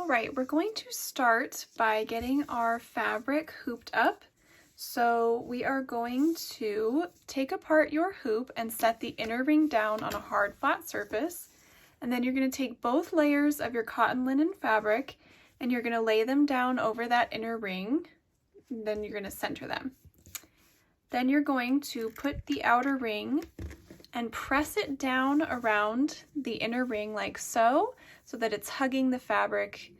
All right, we're going to start by getting our fabric hooped up. So we are going to take apart your hoop and set the inner ring down on a hard flat surface. And then you're going to take both layers of your cotton linen fabric and you're going to lay them down over that inner ring. And then you're going to center them. Then you're going to put the outer ring and press it down around the inner ring like so that it's hugging the fabric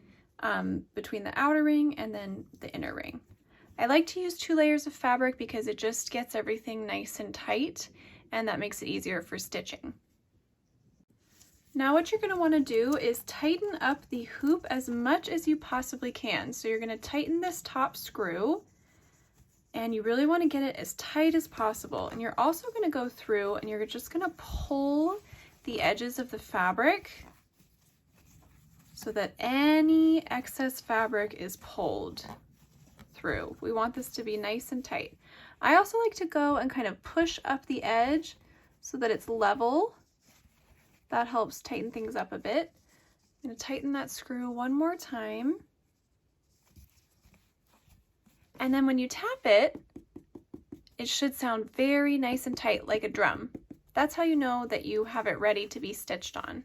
between the outer ring and then the inner ring. I like to use 2 layers of fabric because it just gets everything nice and tight, and that makes it easier for stitching. Now what you're going to want to do is tighten up the hoop as much as you possibly can. So you're going to tighten this top screw, and you really want to get it as tight as possible. And you're also going to go through and you're just going to pull the edges of the fabric so that any excess fabric is pulled through. We want this to be nice and tight. I also like to go and kind of push up the edge so that it's level. That helps tighten things up a bit. I'm going to tighten that screw one more time. And then when you tap it, it should sound very nice and tight like a drum. That's how you know that you have it ready to be stitched on.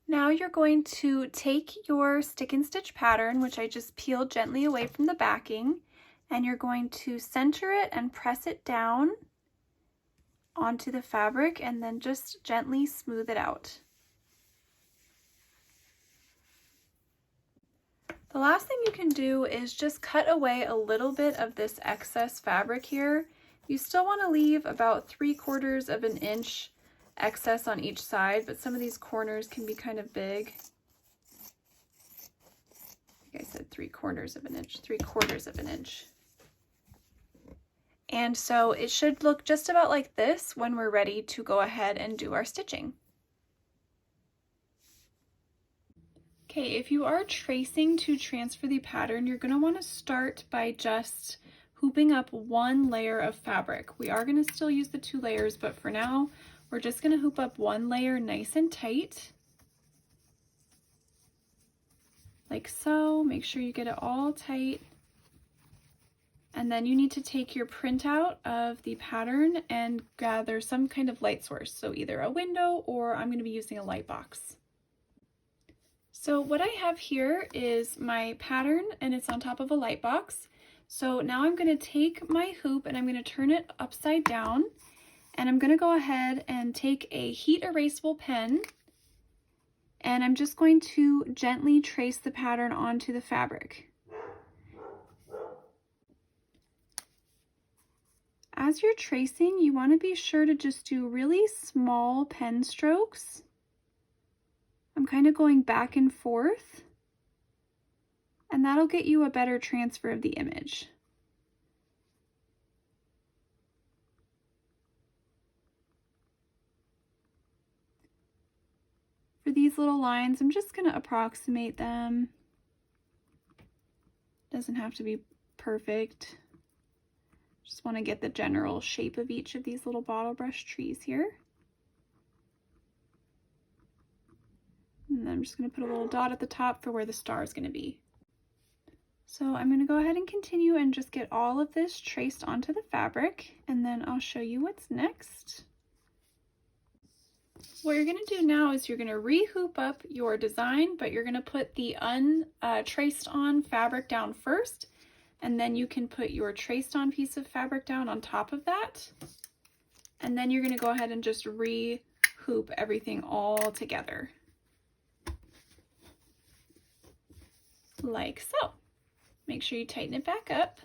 Now you're going to take your stick and stitch pattern, which I just peeled gently away from the backing, and you're going to center it and press it down onto the fabric and then just gently smooth it out. The last thing you can do is just cut away a little bit of this excess fabric here. You still want to leave about 3/4 of an inch excess on each side, but some of these corners can be kind of big. I think I said 3/4 of an inch, 3/4 of an inch. And so it should look just about like this when we're ready to go ahead and do our stitching. Okay, if you are tracing to transfer the pattern, you're going to want to start by just hooping up 1 layer of fabric. We are going to still use the 2 layers, but for now, we're just going to hoop up 1 layer nice and tight. Like so. Make sure you get it all tight. And then you need to take your printout of the pattern and gather some kind of light source. So either a window or I'm going to be using a light box. So what I have here is my pattern and it's on top of a light box. So now I'm going to take my hoop and I'm going to turn it upside down, and I'm going to go ahead and take a heat erasable pen, and I'm just going to gently trace the pattern onto the fabric. As you're tracing, you want to be sure to just do really small pen strokes. I'm kind of going back and forth, and that'll get you a better transfer of the image. For these little lines, I'm just going to approximate them. Doesn't have to be perfect. Just want to get the general shape of each of these little bottle brush trees here. And then I'm just going to put a little dot at the top for where the star is going to be. So I'm going to go ahead and continue and just get all of this traced onto the fabric, and then I'll show you what's next. What you're going to do now is you're going to re-hoop up your design, but you're going to put the untraced on fabric down first, and then you can put your traced on piece of fabric down on top of that. And then you're going to go ahead and just re-hoop everything all together. Like so. Make sure you tighten it back up.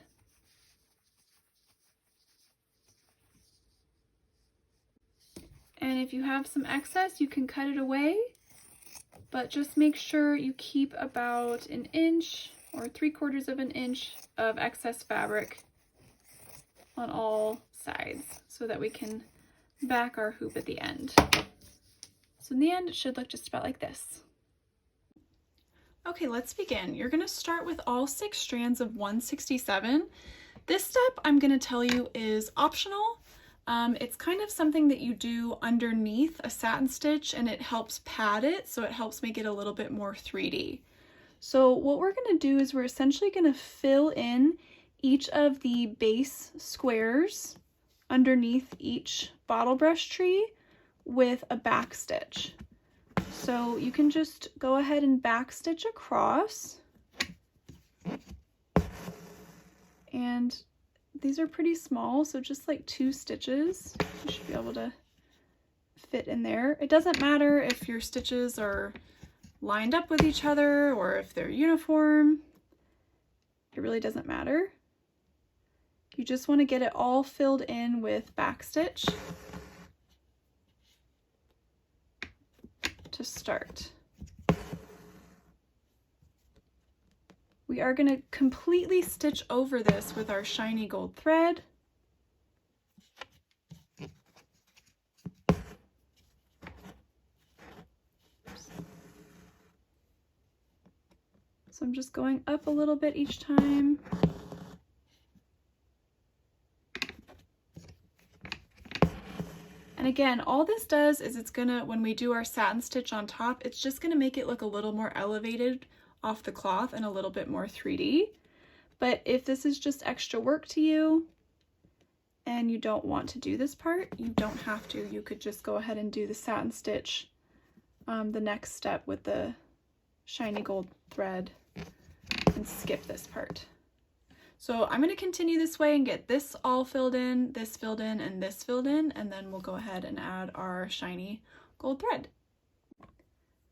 And if you have some excess, you can cut it away, but just make sure you keep about 1 inch or 3/4 of an inch of excess fabric on all sides so that we can back our hoop at the end. So in the end, it should look just about like this. Okay, let's begin. You're going to start with all 6 strands of 167. This step, I'm going to tell you, is optional. It's kind of something that you do underneath a satin stitch, and it helps pad it, so it helps make it a little bit more 3D. So what we're going to do is we're essentially going to fill in each of the base squares underneath each bottle brush tree with a back stitch. So you can just go ahead and back stitch across. And these are pretty small, so just like 2 stitches, you should be able to fit in there. It doesn't matter if your stitches are lined up with each other or if they're uniform. It really doesn't matter. You just want to get it all filled in with backstitch to start. We are going to completely stitch over this with our shiny gold thread. So I'm just going up a little bit each time. And again, all this does is it's gonna, when we do our satin stitch on top, it's just gonna make it look a little more elevated off the cloth and a little bit more 3D. But if this is just extra work to you and you don't want to do this part, you don't have to. You could just go ahead and do the satin stitch, the next step with the shiny gold thread, and skip this part. So I'm going to continue this way and get this all filled in, this filled in, and this filled in, and then we'll go ahead and add our shiny gold thread.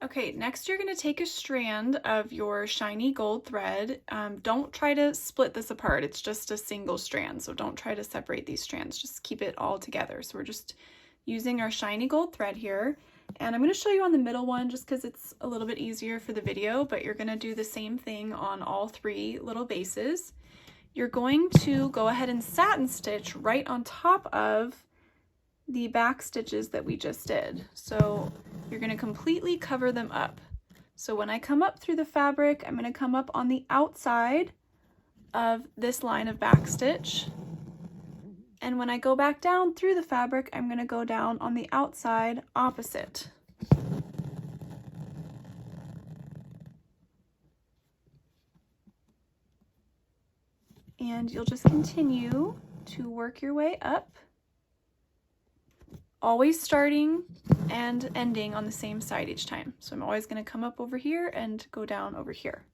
Okay, next you're going to take a strand of your shiny gold thread. Don't try to split this apart, it's just a single strand, so don't try to separate these strands, just keep it all together. So we're just using our shiny gold thread here, and I'm going to show you on the middle one just because it's a little bit easier for the video, but you're going to do the same thing on all 3 little bases. You're going to go ahead and satin stitch right on top of the back stitches that we just did. So you're going to completely cover them up. So when I come up through the fabric, I'm going to come up on the outside of this line of back stitch. And when I go back down through the fabric, I'm going to go down on the outside opposite. And you'll just continue to work your way up, always starting and ending on the same side each time. So I'm always going to come up over here and go down over here.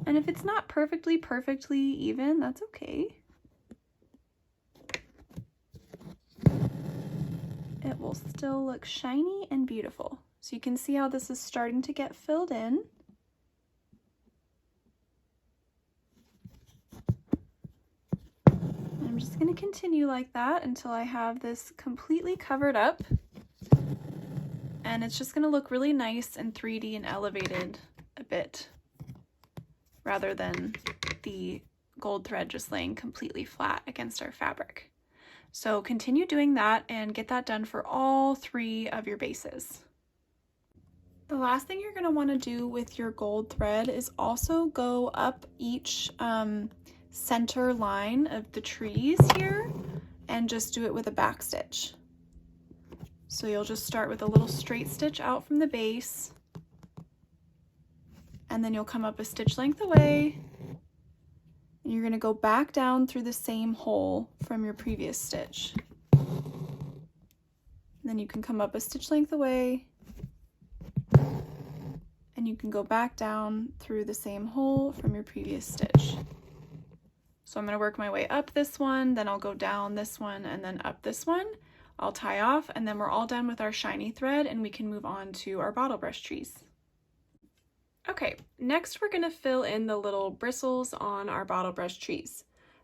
And if it's not perfectly even, that's okay. It will still look shiny and beautiful. So you can see how this is starting to get filled in. And I'm just going to continue like that until I have this completely covered up. And it's just going to look really nice and 3D and elevated a bit, rather than the gold thread just laying completely flat against our fabric. So continue doing that and get that done for all 3 of your bases. The last thing you're going to want to do with your gold thread is also go up each center line of the trees here and just do it with a back stitch. So you'll just start with a little straight stitch out from the base, and then you'll come up a stitch length away, and you're going to go back down through the same hole from your previous stitch. And then you can come up a stitch length away, and you can go back down through the same hole from your previous stitch. So I'm going to work my way up this one, then I'll go down this one, and then up this one. I'll tie off, and then we're all done with our shiny thread, and we can move on to our bottle brush trees. Okay, next we're going to fill in the little bristles on our bottle brush trees.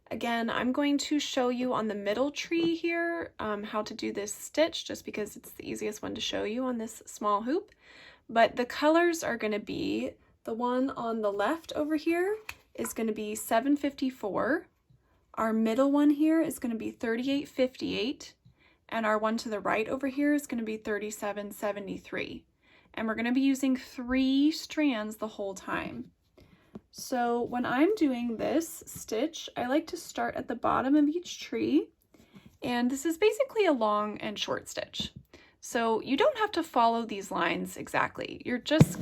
Again, I'm going to show you on the middle tree here how to do this stitch, just because it's the easiest one to show you on this small hoop. But the colors are going to be, the one on the left over here is going to be 754. Our middle one here is going to be 3858. And our one to the right over here is going to be 3773. And we're going to be using 3 strands the whole time. So when I'm doing this stitch, I like to start at the bottom of each tree. And this is basically a long and short stitch. So you don't have to follow these lines exactly. You're just,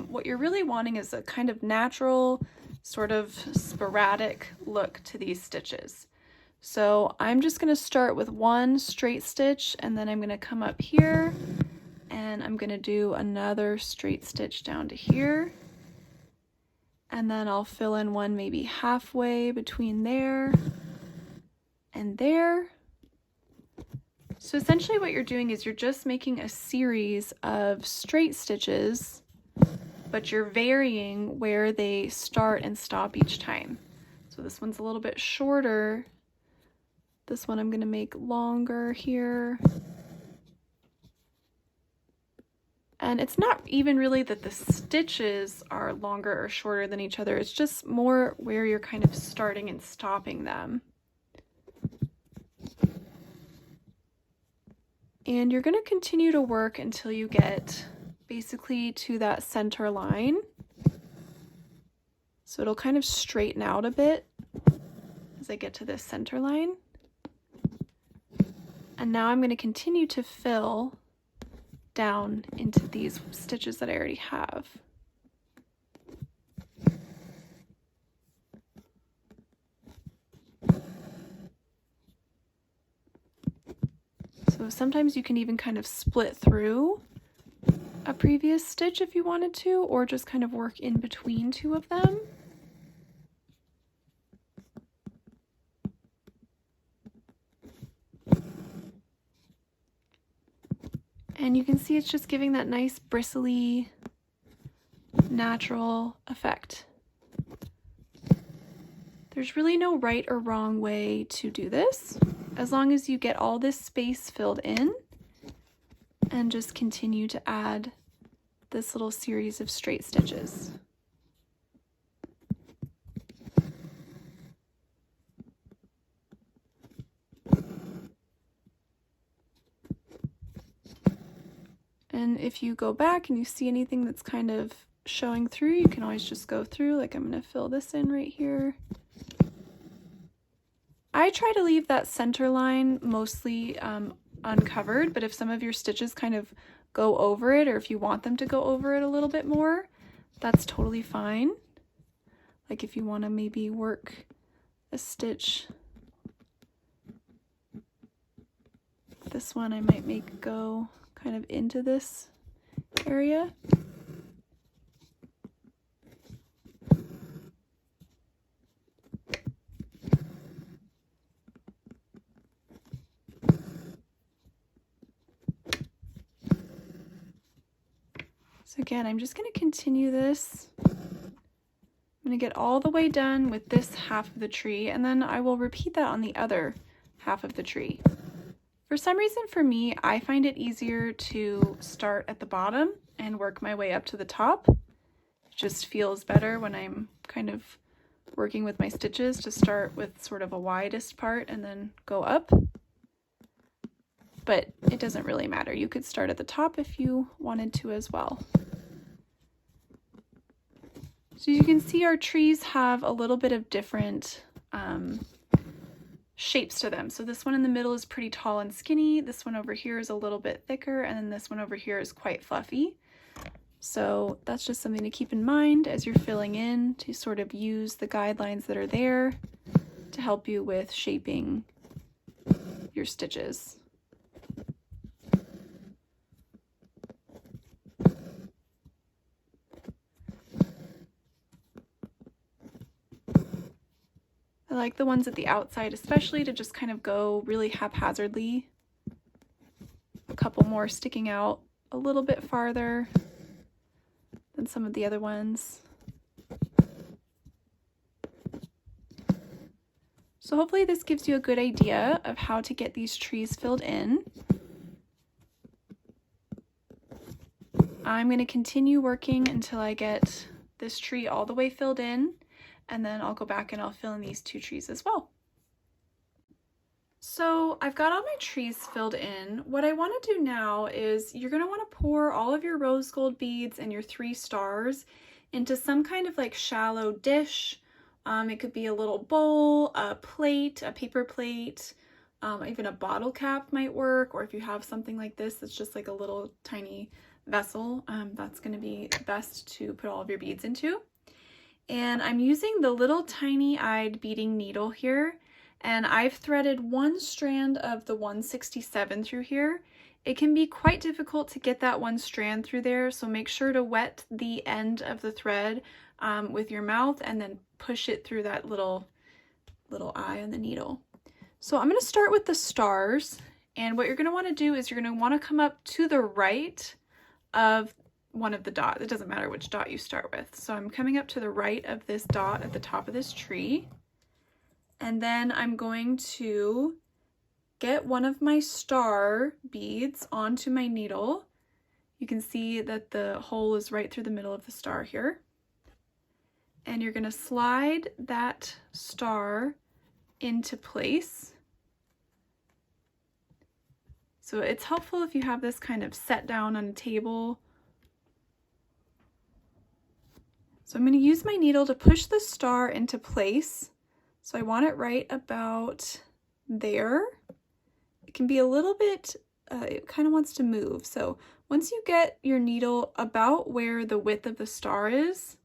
what you're really wanting is a kind of natural, sort of sporadic look to these stitches. So I'm just going to start with one straight stitch, and then I'm going to come up here and I'm going to do another straight stitch down to here. And then I'll fill in one maybe halfway between there and there. So essentially what you're doing is you're just making a series of straight stitches, but you're varying where they start and stop each time. So this one's a little bit shorter. This one I'm going to make longer here. And it's not even really that the stitches are longer or shorter than each other. It's just more where you're kind of starting and stopping them. And you're going to continue to work until you get basically to that center line. So it'll kind of straighten out a bit as I get to this center line. And now I'm going to continue to fill down into these stitches that I already have. So sometimes you can even kind of split through a previous stitch if you wanted to, or just kind of work in between two of them. And you can see it's just giving that nice bristly, natural effect. There's really no right or wrong way to do this, as long as you get all this space filled in and just continue to add this little series of straight stitches. And if you go back and you see anything that's kind of showing through, you can always just go through. Like I'm going to fill this in right here. I try to leave that center line mostly uncovered, but if some of your stitches kind of go over it, or if you want them to go over it a little bit more, that's totally fine. Like if you want to maybe work a stitch, this one I might make go kind of into this area. So again, I'm just going to continue this. I'm going to get all the way done with this half of the tree, and then I will repeat that on the other half of the tree. For some reason for me, I find it easier to start at the bottom and work my way up to the top. It just feels better when I'm kind of working with my stitches to start with sort of a widest part and then go up. But it doesn't really matter. You could start at the top if you wanted to as well. So you can see our trees have a little bit of different shapes to them. So this one in the middle is pretty tall and skinny. This one over here is a little bit thicker, and then this one over here is quite fluffy. So that's just something to keep in mind as you're filling in, to sort of use the guidelines that are there to help you with shaping your stitches. I like the ones at the outside especially to just kind of go really haphazardly. A couple more sticking out a little bit farther than some of the other ones. So hopefully this gives you a good idea of how to get these trees filled in. I'm going to continue working until I get this tree all the way filled in, and then I'll go back and I'll fill in these two trees as well. So I've got all my trees filled in. What I want to do now is you're going to want to pour all of your rose gold beads and your 3 stars into some kind of like shallow dish. It could be a little bowl, a plate, a paper plate, Even a bottle cap might work, or if you have something like this that's just like a little tiny vessel, that's going to be best to put all of your beads into. And I'm using the little tiny-eyed beading needle here, and I've threaded one strand of the 167 through here. It can be quite difficult to get that one strand through there, so make sure to wet the end of the thread with your mouth and then push it through that little eye on the needle. So I'm going to start with the stars, and what you're going to want to do is you're going to want to come up to the right of one of the dots. It doesn't matter which dot you start with. So I'm coming up to the right of this dot at the top of this tree, and then I'm going to get one of my star beads onto my needle. You can see that the hole is right through the middle of the star here, and you're going to slide that star into place. So it's helpful if you have this kind of set down on a table. So I'm going to use my needle to push the star into place. So I want it right about there. It can be a little bit, it kind of wants to move. So once you get your needle about where the width of the star is,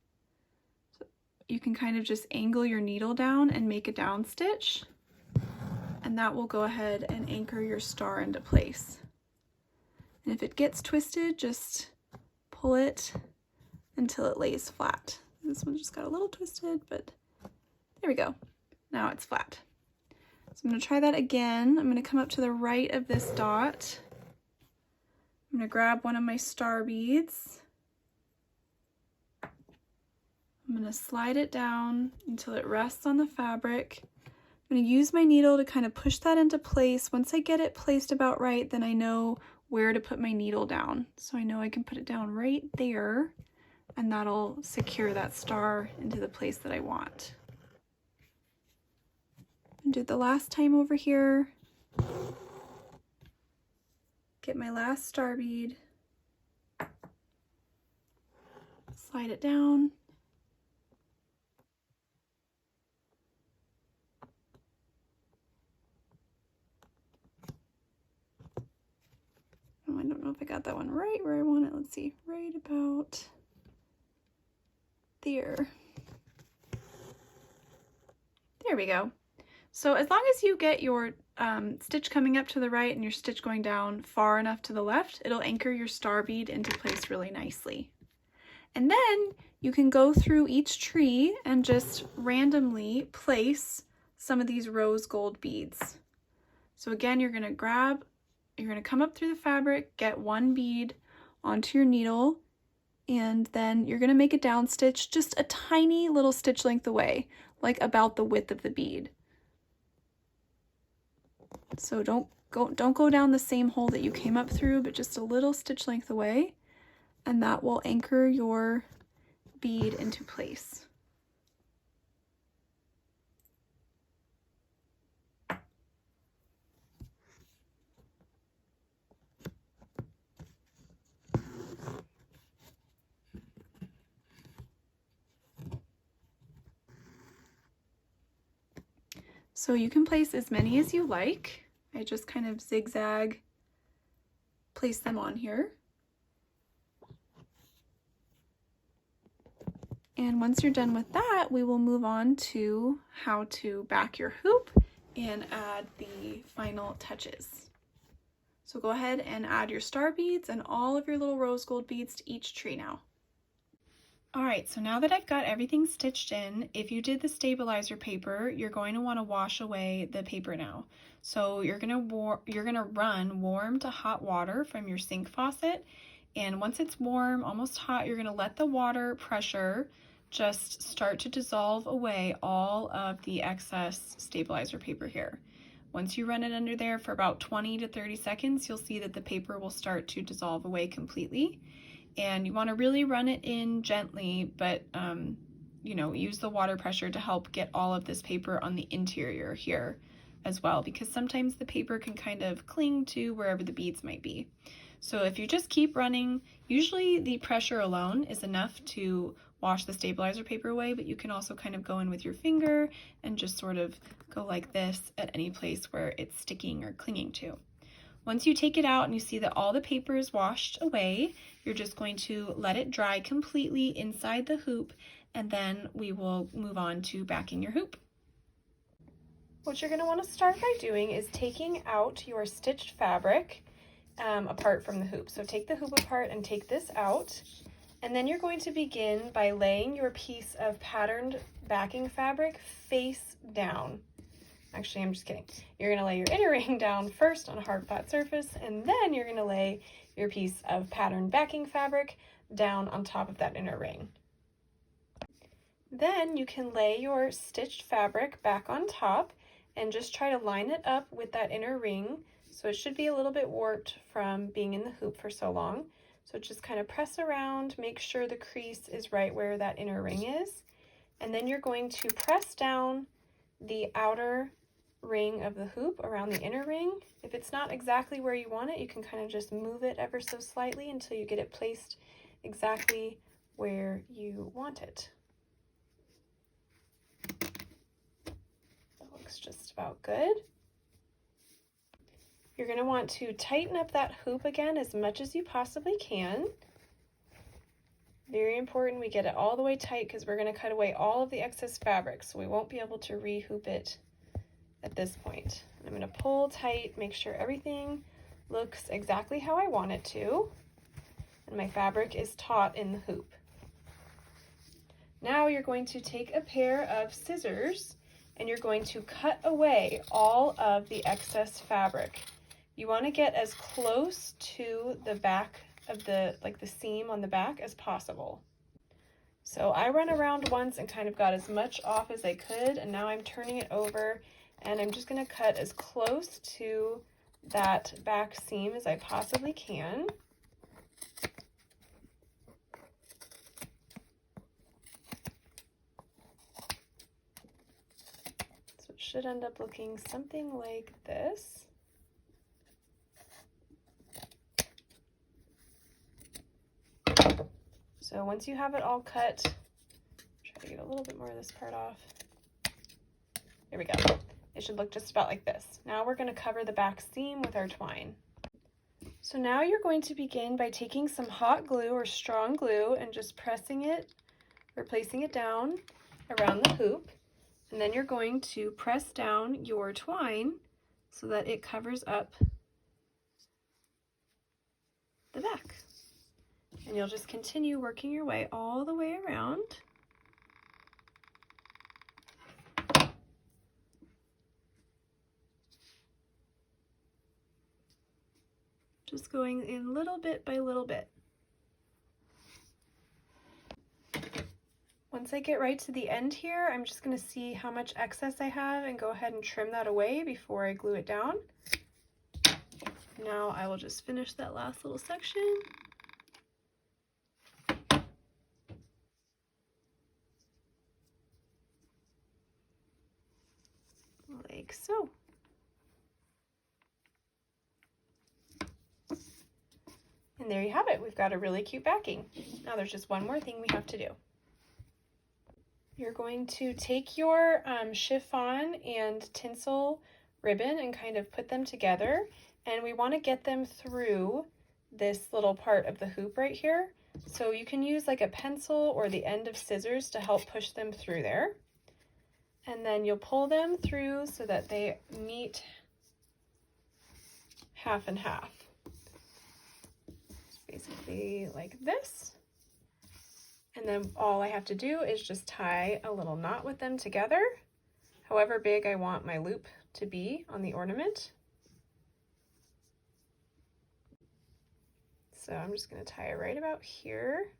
you can kind of just angle your needle down and make a down stitch, and that will go ahead and anchor your star into place. And if it gets twisted, just pull it until it lays flat. This one just got a little twisted, but there we go. Now it's flat. So I'm going to try that again. I'm going to come up to the right of this dot. I'm going to grab one of my star beads. I'm going to slide it down until it rests on the fabric. I'm going to use my needle to kind of push that into place. Once I get it placed about right, then I know where to put my needle down. So I know I can put it down right there, and that'll secure that star into the place that I want. And do it the last time over here. Get my last star bead. Slide it down. I don't know if I got that one right where I want it. Let's see, right about there. There we go. So as long as you get your stitch coming up to the right and your stitch going down far enough to the left, it'll anchor your star bead into place really nicely. And then you can go through each tree and just randomly place some of these rose gold beads. So again, you're going to come up through the fabric, get one bead onto your needle, and then you're going to make a down stitch just a tiny little stitch length away, like about the width of the bead. So don't go down the same hole that you came up through, but just a little stitch length away, and that will anchor your bead into place. So you can place as many as you like. I just kind of zigzag place them on here. And once you're done with that, we will move on to how to back your hoop and add the final touches. So go ahead and add your star beads and all of your little rose gold beads to each tree now. All right, so now that I've got everything stitched in, if you did the stabilizer paper, you're going to want to wash away the paper now. So you're going to run warm to hot water from your sink faucet, and once it's warm, almost hot, you're going to let the water pressure just start to dissolve away all of the excess stabilizer paper here. Once you run it under there for about 20 to 30 seconds, you'll see that the paper will start to dissolve away completely. And you want to really run it in gently, but use the water pressure to help get all of this paper on the interior here as well, because sometimes the paper can kind of cling to wherever the beads might be. So if you just keep running, usually the pressure alone is enough to wash the stabilizer paper away, but you can also kind of go in with your finger and just sort of go like this at any place where it's sticking or clinging to. Once you take it out and you see that all the paper is washed away, you're just going to let it dry completely inside the hoop, and then we will move on to backing your hoop. What you're going to want to start by doing is taking out your stitched fabric apart from the hoop. So take the hoop apart and take this out, and then you're going to begin by laying your piece of patterned backing fabric face down. Actually, I'm just kidding. You're going to lay your inner ring down first on a hard flat surface, and then you're going to lay your piece of patterned backing fabric down on top of that inner ring. Then you can lay your stitched fabric back on top and just try to line it up with that inner ring. So it should be a little bit warped from being in the hoop for so long. So just kind of press around, make sure the crease is right where that inner ring is. And then you're going to press down the outer ring of the hoop around the inner ring. If it's not exactly where you want it, you can kind of just move it ever so slightly until you get it placed exactly where you want it. That looks just about good. You're going to want to tighten up that hoop again as much as you possibly can. Very important we get it all the way tight because we're going to cut away all of the excess fabric, so we won't be able to re-hoop it at this point. I'm going to pull tight, make sure everything looks exactly how I want it to, and my fabric is taut in the hoop. Now you're going to take a pair of scissors and you're going to cut away all of the excess fabric. You want to get as close to the back of the seam on the back as possible. So I run around once and kind of got as much off as I could, and now I'm turning it over and I'm just going to cut as close to that back seam as I possibly can. So it should end up looking something like this. So once you have it all cut, try to get a little bit more of this part off. There we go. It should look just about like this. Now we're going to cover the back seam with our twine. So now you're going to begin by taking some hot glue or strong glue and just pressing it or placing it down around the hoop. And then you're going to press down your twine so that it covers up the back. And you'll just continue working your way all the way around. Just going in little bit by little bit. Once I get right to the end here, I'm just going to see how much excess I have and go ahead and trim that away before I glue it down. Now I will just finish that last little section. Like so. And there you have it. We've got a really cute backing. Now there's just one more thing we have to do. You're going to take your chiffon and tinsel ribbon and kind of put them together, and we want to get them through this little part of the hoop right here. So you can use like a pencil or the end of scissors to help push them through there. And then you'll pull them through so that they meet half and half. It's basically like this. And then all I have to do is just tie a little knot with them together, however big I want my loop to be on the ornament. So I'm just going to tie it right about here.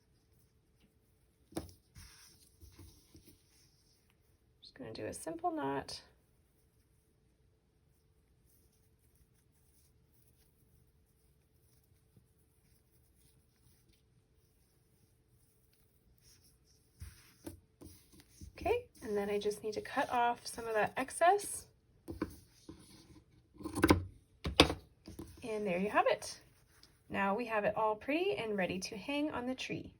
Just going to do a simple knot. Okay, and then I just need to cut off some of that excess. And there you have it. Now we have it all pretty and ready to hang on the tree.